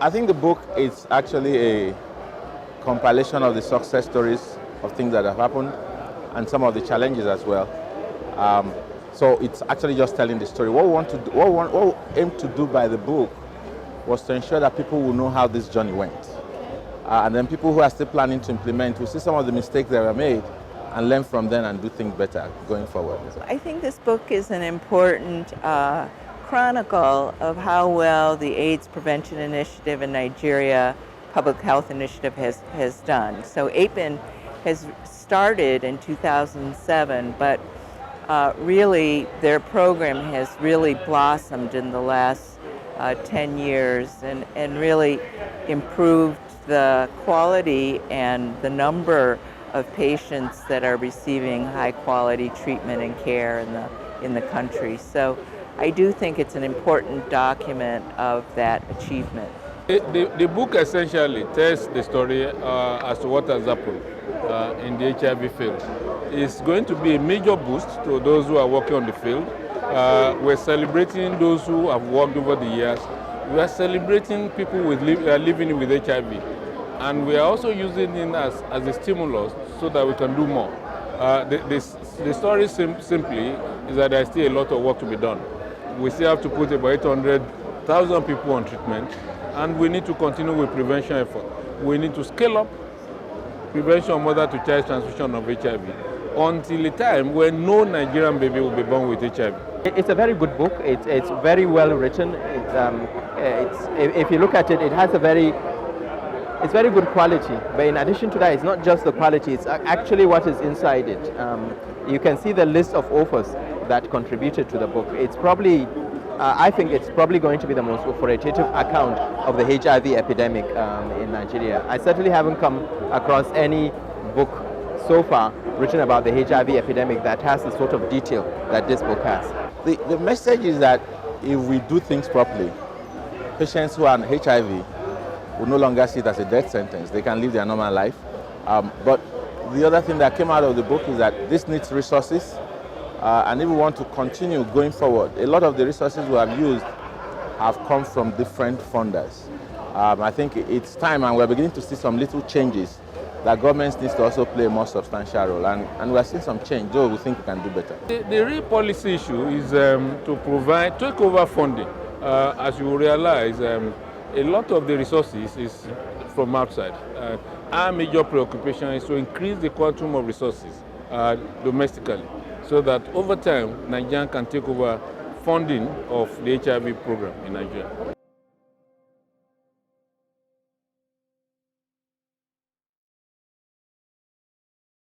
I think the book is actually a compilation of the success stories of things that have happened and some of the challenges as well. So it's actually just telling the story. What we want to do, what we aim to do by the book was to ensure that people will know how this journey went. And then people who are still planning to implement will see some of the mistakes that were made and learn from them and do things better going forward. I think this book is an important chronicle of how well the AIDS Prevention Initiative in Nigeria, Public Health Initiative, has done. So APIN has started in 2007, but really their program has really blossomed in the last 10 years and really improved the quality and the number of patients that are receiving high quality treatment and care in the country. So I do think it's an important document of that achievement. The book essentially tells the story as to what has happened in the HIV field. It's going to be a major boost to those who are working on the field. We're celebrating those who have worked over the years. We are celebrating people living with HIV. And we are also using it as a stimulus so that we can do more. The story simply is that there's still a lot of work to be done. We still have to put about 800,000 people on treatment, and we need to continue with prevention effort. We need to scale up prevention of mother-to-child transmission of HIV until a time when no Nigerian baby will be born with HIV. It's a very good book. It's very well written. If you look at it, it's very good quality. But in addition to that, it's not just the quality, it's actually what is inside it. You can see the list of authors that contributed to the book. It's probably, I think it's probably going to be the most authoritative account of the HIV epidemic in Nigeria. I certainly haven't come across any book so far written about the HIV epidemic that has the sort of detail that this book has. The message is that if we do things properly, patients who are on HIV will no longer see it as a death sentence. They can live their normal life. But the other thing that came out of the book is that this needs resources. And if we want to continue going forward, a lot of the resources we have used have come from different funders. I think it's time, and we're beginning to see some little changes, that governments need to also play a more substantial role. And we're seeing some change, though we think we can do better. The real policy issue is to take over funding. As you realize, a lot of the resources is from outside. Our major preoccupation is to increase the quantum of resources domestically, so that over time, Nigeria can take over funding of the HIV program in Nigeria.